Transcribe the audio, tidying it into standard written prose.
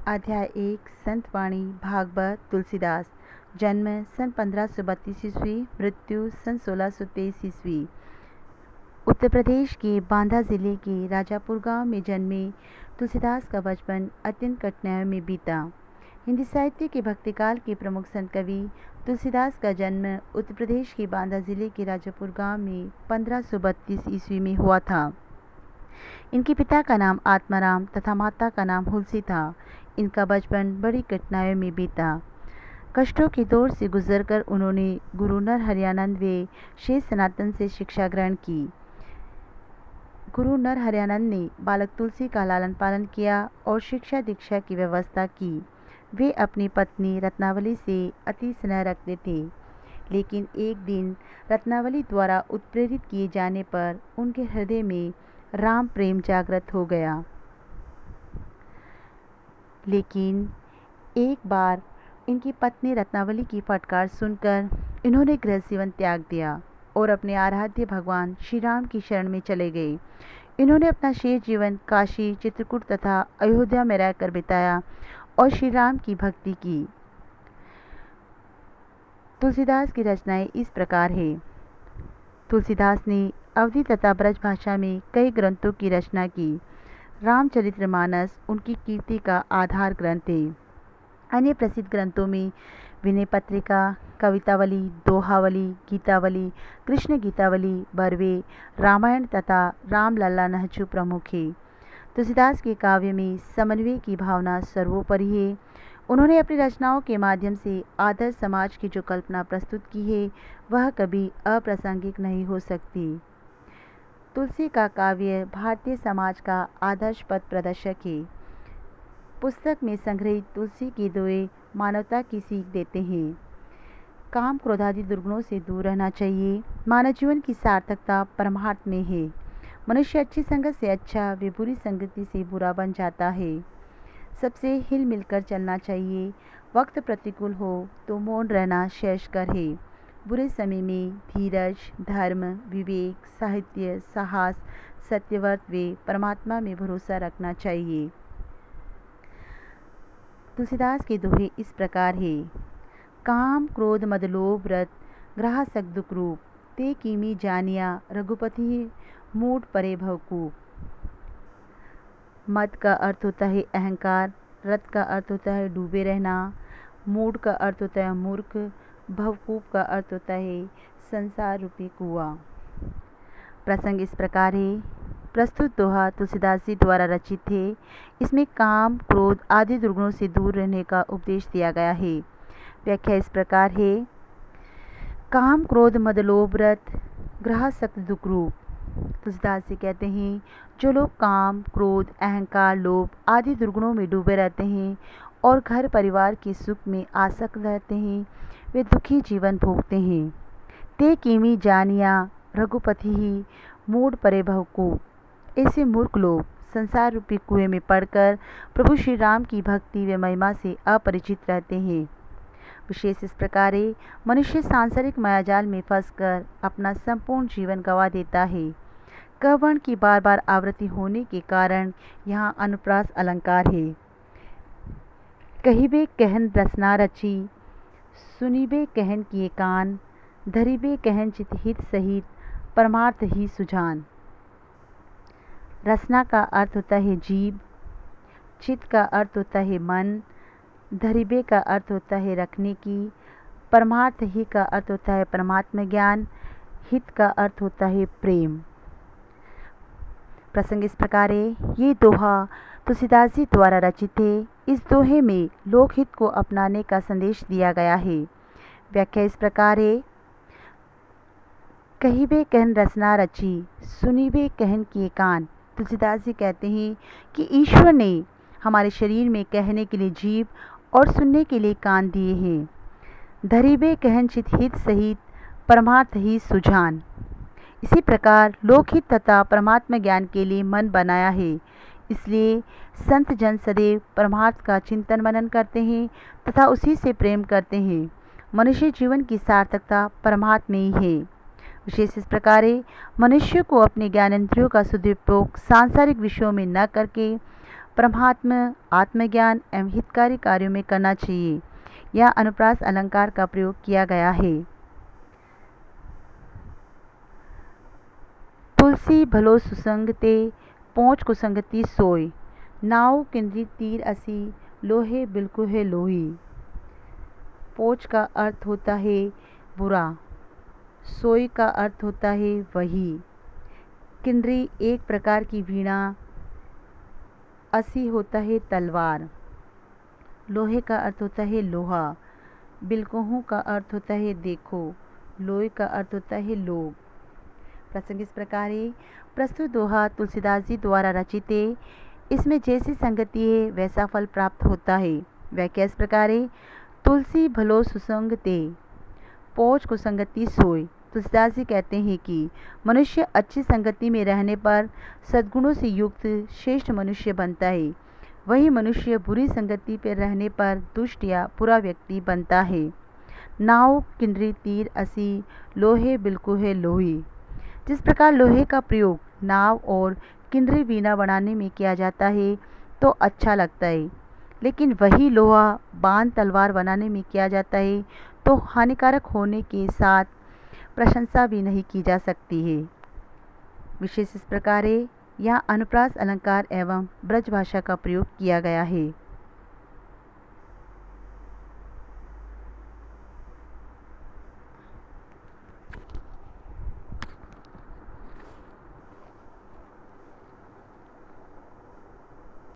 अध्याय 1 संत वाणी भागवत तुलसीदास। जन्म सन 1532 ईस्वी, मृत्यु सन 1623 ईस्वी। उत्तर प्रदेश के बांदा जिले के राजापुर गांव में जन्मे तुलसीदास का बचपन अत्यंत कठिनाइयों में बीता। हिंदी साहित्य के भक्तिकाल के प्रमुख संत कवि तुलसीदास का जन्म उत्तर प्रदेश के बांदा जिले के राजापुर गांव में 1532 ईस्वी में हुआ था। इनके पिता का नाम आत्माराम तथा माता का नाम हुलसी था। इनका बचपन बड़ी कठिनाइयों में बीता। कष्टों के दौर से गुजरकर उन्होंने गुरु नरहरियानंद व शेष सनातन से शिक्षा ग्रहण की। गुरु नरहरियानंद ने बालक तुलसी का लालन पालन किया और शिक्षा दीक्षा की व्यवस्था की। वे अपनी पत्नी रत्नावली से अति स्नेह रखते थे, लेकिन एक दिन रत्नावली द्वारा उत्प्रेरित किए जाने पर उनके हृदय में राम प्रेम जागृत हो गया। लेकिन एक बार इनकी पत्नी रत्नावली की फटकार सुनकर इन्होंने गृह जीवन त्याग दिया और अपने आराध्य भगवान श्री राम की शरण में चले गए। इन्होंने अपना शेष जीवन काशी, चित्रकूट तथा अयोध्या में रहकर बिताया और श्री राम की भक्ति की। तुलसीदास की रचनाएं इस प्रकार है। तुलसीदास ने अवधी तथा ब्रज भाषा में कई ग्रंथों की रचना की। रामचरितमानस उनकी कीर्ति का आधार ग्रंथ है। अन्य प्रसिद्ध ग्रंथों में विनय पत्रिका, कवितावली, दोहावली, गीतावली, कृष्ण गीतावली, बरवे, रामायण तथा रामलला नहचु प्रमुख है। तुलसीदास के काव्य में समन्वय की भावना सर्वोपरि है। उन्होंने अपनी रचनाओं के माध्यम से आदर्श समाज की जो कल्पना प्रस्तुत की है वह कभी अप्रासंगिक नहीं हो सकती। तुलसी का काव्य भारतीय समाज का आदर्श पथ प्रदर्शक है। पुस्तक में संग्रहित तुलसी के दोहे मानवता की सीख देते हैं। काम क्रोधादि दुर्गुणों से दूर रहना चाहिए। मानव जीवन की सार्थकता परमार्थ में है। मनुष्य अच्छी संगत से अच्छा व बुरी संगति से बुरा बन जाता है। सबसे हिल मिलकर चलना चाहिए। वक्त प्रतिकूल हो तो मौन रहना श्रेयस्कर है। बुरे समय में धीरज, धर्म, विवेक, साहित्य, साहस, सत्यव्रत व परमात्मा में भरोसा रखना चाहिए। तुलसीदास के दोहे इस प्रकार है। काम क्रोध मद लोभ रत ग्रह सक दुख रूप, ते कीमी जानिया रघुपति मूड परे भवकूप। मद का अर्थ होता है अहंकार, रत का अर्थ होता है डूबे रहना, मूड का अर्थ होता है मूर्ख, भवकूप का अर्थ होता है संसार रूपी कुआं। प्रसंग इस प्रकार है। प्रस्तुत दोहा तुलसीदास जी द्वारा रचित है। इसमें काम, क्रोध आदि दुर्गुणों से दूर रहने का उपदेश दिया गया है। व्याख्या इस प्रकार है। काम, क्रोध, मद, लोभ, रत, ग्रह सक्त दुख रूप। तुलसीदास जी कहते हैं, जो लोग काम, क्रोध, अहंकार, लोभ आदि दुर्गुणों में डूबे रहते हैं और घर परिवार के सुख में आसक्त रहते हैं, वे दुखी जीवन भोगते हैं। ते कीमी जानिया रघुपति ही मूड परे भवकूप। ऐसे मूर्ख लोग संसार रूपी कुएं में पड़कर प्रभु श्री राम की भक्ति व महिमा से अपरिचित रहते हैं। विशेष इस प्रकार मनुष्य सांसारिक मायाजाल में फंसकर अपना संपूर्ण जीवन गंवा देता है। कवर्ण की बार बार आवृत्ति होने के कारण यहाँ अनुप्रास अलंकार है। कहिबे कहन रसना रची, सुनिबे कहन किए कान, धरिबे कहन चित हित सहित, परमार्थ ही सुजान। रसना का अर्थ होता है जीव, चित का अर्थ होता है मन, धरिबे का अर्थ होता है रखने की, परमार्थ ही का अर्थ होता है परमात्म ज्ञान, हित का अर्थ होता है प्रेम। प्रसंग इस प्रकार है। ये दोहा तुलसीदास जी द्वारा रचित है। इस दोहे में लोकहित को अपनाने का संदेश दिया गया है। व्याख्या इस प्रकार है। कहिबे कहन रचना रची, सुनिबे कहन किए कान। तुलसीदास जी कहते हैं कि ईश्वर ने हमारे शरीर में कहने के लिए जीभ और सुनने के लिए कान दिए हैं। धरिबे कहन चित हित सहित, परमार्थ ही सुजान। इसी प्रकार लोकहित तथा परमात्मा ज्ञान के लिए मन बनाया है। इसलिए संत जन सदैव परमार्थ का चिंतन मनन करते हैं तथा उसी से प्रेम करते हैं। मनुष्य जीवन की सार्थकता परमार्थ में ही है। विशेष इस प्रकार मनुष्य को अपने ज्ञानेंद्रियों का सदुपयोग सांसारिक विषयों में न करके परमात्म आत्मज्ञान एवं हितकारी कार्यों में करना चाहिए। यह अनुप्रास अलंकार का प्रयोग किया गया है। तुलसी भलो सुसंग ते पहुँच कुसंगति सोय, नाव किंद्री तीर असी लोहे बिल्कु है लोही। पोच का अर्थ होता है बुरा, सोई का अर्थ होता है वही। किंद्री एक प्रकार की वीणा, असी होता है तलवार, लोहे का अर्थ होता है लोहा, बिल्कुहू का अर्थ होता है देखो, लोई का अर्थ होता है लोग। प्रसंग इस प्रकार है। प्रस्तुत दोहा तुलसीदास जी द्वारा रचित है। इसमें जैसी संगति है वैसा फल प्राप्त होता है। व्याख्या इस प्रकार है। तुलसी भलो सुसंग ते पहुँच कुसंगति सोय। तुलसीदास जी कहते हैं कि मनुष्य अच्छी संगति में रहने पर सद्गुणों से युक्त श्रेष्ठ मनुष्य बनता है, वही मनुष्य बुरी संगति पर रहने पर दुष्ट या बुरा व्यक्ति बनता है। नाव किंद्री तीर असी लोहे बिल्कु है लोही। जिस प्रकार लोहे का प्रयोग नाव और किंद्री वीणा बनाने में किया जाता है तो अच्छा लगता है, लेकिन वही लोहा बाण तलवार बनाने में किया जाता है तो हानिकारक होने के साथ प्रशंसा भी नहीं की जा सकती है। विशेष इस प्रकार है। यहाँ अनुप्रास अलंकार एवं ब्रज भाषा का प्रयोग किया गया है।